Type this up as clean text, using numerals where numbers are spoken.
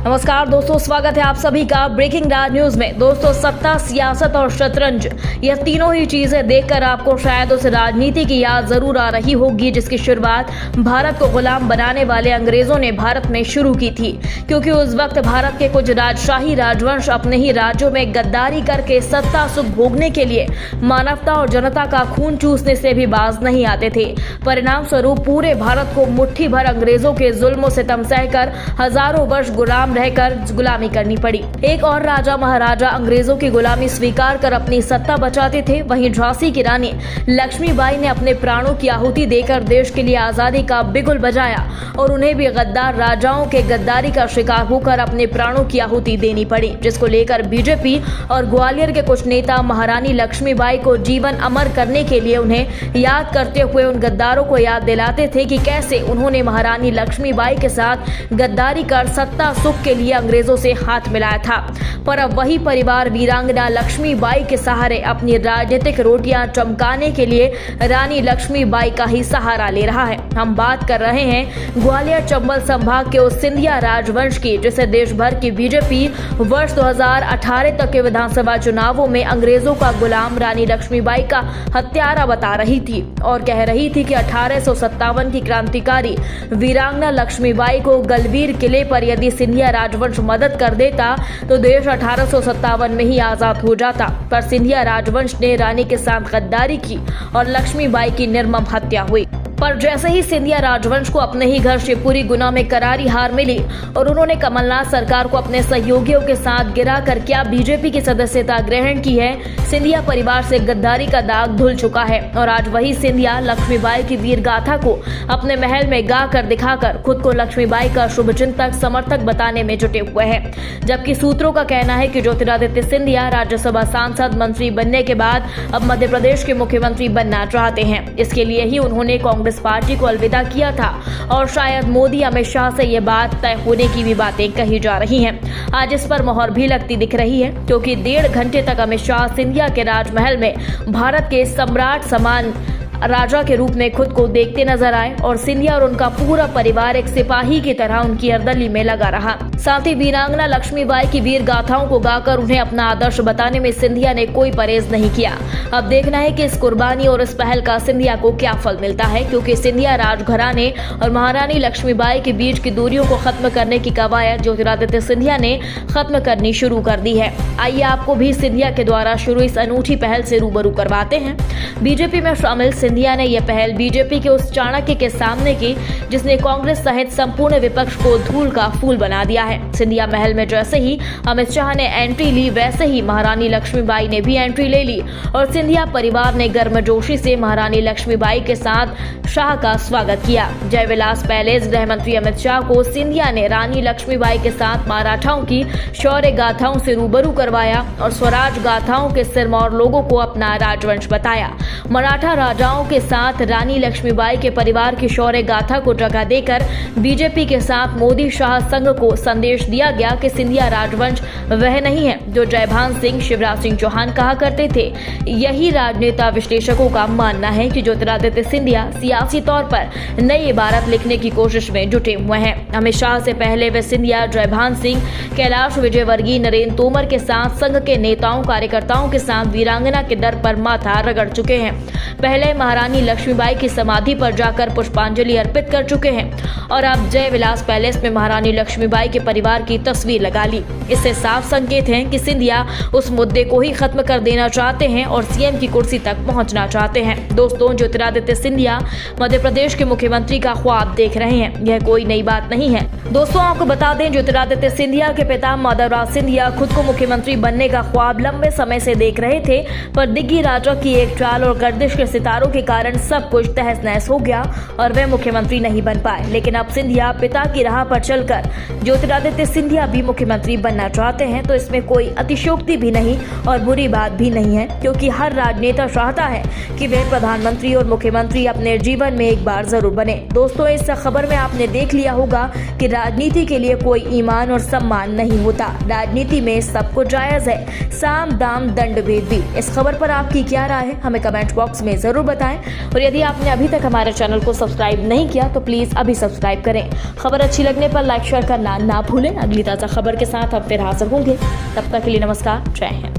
नमस्कार दोस्तों, स्वागत है आप सभी का ब्रेकिंग राज न्यूज में। दोस्तों, सत्ता, सियासत और शतरंज, यह तीनों ही चीजें देखकर आपको शायद उस राजनीति की याद जरूर आ रही होगी जिसकी शुरुआत भारत को गुलाम बनाने वाले अंग्रेजों ने भारत में शुरू की थी। क्योंकि उस वक्त भारत के कुछ राजशाही राजवंश अपने ही राज्यों में गद्दारी करके सत्ता सुख भोगने के लिए मानवता और जनता का खून चूसने से भी बाज नहीं आते थे। परिणाम स्वरूप पूरे भारत को मुट्ठी भर अंग्रेजों के जुल्म सितम सहकर हजारों वर्ष गुलाम रहकर गुलामी करनी पड़ी। एक और राजा महाराजा अंग्रेजों की गुलामी स्वीकार कर अपनी सत्ता बचाते थे। वहीं झांसी की रानी लक्ष्मीबाई ने अपने प्राणों की आहुति देकर देश के लिए आजादी का बिगुल बजाया और उन्हें भी गद्दार राजाओं के गद्दारी का शिकार होकर अपने प्राणों की आहुति देनी पड़ी, जिसको लेकर बीजेपी और ग्वालियर के कुछ नेता महारानी लक्ष्मीबाई को जीवन अमर करने के लिए उन्हें याद करते हुए उन गद्दारों को याद दिलाते थे कि कैसे उन्होंने महारानी लक्ष्मीबाई के साथ गद्दारी कर सत्ता सुख के लिए अंग्रेजों से हाथ मिलाया था। पर अब वही परिवार वीरांगना लक्ष्मीबाई के सहारे अपनी राजनीतिक रोटियां चमकाने के लिए रानी लक्ष्मीबाई का ही सहारा ले रहा है। हम बात कर रहे हैं ग्वालियर चंबल संभाग के उस सिंधिया राजवंश की, जिसे देश भर की बीजेपी वर्ष 2018 तक के विधानसभा चुनावों में अंग्रेजों का गुलाम रानी लक्ष्मीबाई का हत्यारा बता रही थी और कह रही थी कि 1857 की क्रांतिकारी वीरांगना लक्ष्मीबाई को गलवीर किले पर यदि सिंधिया राजवंश मदद कर देता तो देश 1857 में ही आजाद हो जाता। पर सिंधिया राजवंश ने रानी के साथ गद्दारी की और लक्ष्मीबाई की निर्मम हत्या हुई। पर जैसे ही सिंधिया राजवंश को अपने ही घर शिवपुरी गुना में करारी हार मिली और उन्होंने कमलनाथ सरकार को अपने सहयोगियों के साथ गिरा कर क्या बीजेपी की सदस्यता ग्रहण की है, सिंधिया परिवार से गद्दारी का दाग धुल चुका है और आज वही सिंधिया लक्ष्मीबाई की वीर गाथा को अपने महल में गा कर दिखाकर खुद को लक्ष्मीबाई का शुभचिंतक समर्थक बताने में जुटे हुए हैं। जबकि सूत्रों का कहना है कि ज्योतिरादित्य सिंधिया राज्यसभा सांसद मंत्री बनने के बाद अब मध्य प्रदेश के मुख्यमंत्री बनना चाहते हैं। इसके लिए ही उन्होंने कांग्रेस पार्टी को अलविदा किया था और शायद मोदी अमित शाह से ये बात तय होने की भी बातें कही जा रही हैं। आज इस पर मोहर भी लगती दिख रही है, क्योंकि 1.5 घंटे तक अमित शाह सिंधिया के राजमहल में भारत के सम्राट समान राजा के रूप में खुद को देखते नजर आए और सिंधिया और उनका पूरा परिवार एक सिपाही की तरह उनकी अर्दली में लगा रहा। साथ ही वीरांगना लक्ष्मीबाई की वीर गाथाओं को गाकर उन्हें अपना आदर्श बताने में सिंधिया ने कोई परहेज नहीं किया। अब देखना है कि इस कुर्बानी और इस पहल का सिंधिया को क्या फल मिलता है, क्योंकि सिंधिया राजघराने और महारानी लक्ष्मीबाई के बीच की दूरियों को खत्म करने की कवायद ज्योतिरादित्य सिंधिया ने खत्म करनी शुरू कर दी है। आइए आपको भी सिंधिया के द्वारा शुरू इस अनूठी पहल से रूबरू करवाते हैं। बीजेपी में शामिल सिंधिया ने यह पहल बीजेपी के उस चाणक्य के सामने की जिसने कांग्रेस सहित संपूर्ण विपक्ष को धूल का फूल बना दिया है। सिंधिया महल में जैसे ही अमित शाह ने एंट्री ली, वैसे ही महारानी लक्ष्मीबाई ने भी एंट्री ले ली और सिंधिया परिवार ने गर्मजोशी से महारानी लक्ष्मीबाई के साथ शाह का स्वागत किया। जयविलास पैलेस गृह मंत्री अमित शाह को सिंधिया ने रानी लक्ष्मीबाई के साथ मराठाओं की शौर्य गाथाओं से रूबरू करवाया और स्वराज गाथाओं के सिरमौर लोगों को अपना राजवंश बताया। मराठा राजाओं के साथ रानी लक्ष्मीबाई के परिवार की शौर्य गाथा को जगह देकर बीजेपी के साथ मोदी शाह संघ को संदेश दिया गया कि सिंधिया राजवंश वह नहीं है जो जयभान सिंह, शिवराज सिंह चौहान कहा करते थे। यही राजनेता विश्लेषकों का मानना है कि ज्योतिरादित्य सिंधिया सियासी तौर पर नई इबारत लिखने की कोशिश में जुटे हुए हैं। अमित शाह से पहले वे सिंधिया जयभान सिंह, कैलाश विजयवर्गीय, नरेंद्र तोमर के साथ संघ के नेताओं कार्यकर्ताओं के साथ वीरांगना के दर पर माथा रगड़ चुके हैं। पहले महारानी लक्ष्मीबाई की समाधि पर जाकर पुष्पांजलि अर्पित कर चुके हैं और अब जयविलास पैलेस में महारानी लक्ष्मीबाई के परिवार की तस्वीर लगा ली। इससे साफ संकेत है कि सिंधिया उस मुद्दे को ही खत्म कर देना चाहते हैं और सीएम की कुर्सी तक पहुंचना चाहते हैं। दोस्तों, ज्योतिरादित्य सिंधिया मध्य प्रदेश के मुख्यमंत्री का ख्वाब देख रहे हैं। यह कोई नई बात नहीं है। दोस्तों, आपको बता दें, ज्योतिरादित्य सिंधिया के पिता माधवराज सिंधिया खुद को मुख्यमंत्री बनने का ख्वाब लंबे समय से देख रहे थे, पर दिग्गी राजा की एक चाल और गर्दिश के सितारों के कारण सब कुछ तहस नहस हो गया और वे मुख्यमंत्री नहीं बन पाए। लेकिन अब सिंधिया पिता की राह पर चलकर ज्योतिरादित्य सिंधिया भी मुख्यमंत्री बनना चाहते हैं, तो इसमें कोई अतिशयोक्ति भी नहीं और बुरी बात भी नहीं है, क्योंकि हर राजनेता चाहता है कि वे प्रधानमंत्री और मुख्यमंत्री अपने जीवन में एक बार जरूर बने। दोस्तों, इस खबर में आपने देख लिया होगा कि राजनीति के लिए कोई ईमान और सम्मान नहीं होता। राजनीति में सब कुछ जायज है। साम दाम दंड भेद भी। इस खबर पर आपकी क्या राय है, हमें कमेंट बॉक्स में जरूर बताएं। और यदि आपने अभी तक हमारे चैनल को सब्सक्राइब नहीं किया तो प्लीज अभी सब्सक्राइब करें। खबर अच्छी लगने पर लाइक शेयर करना ना भूलें। अगली ताज़ा खबर के साथ हम फिर हाजिर होंगे, तब तक के लिए नमस्कार, जय हिंद।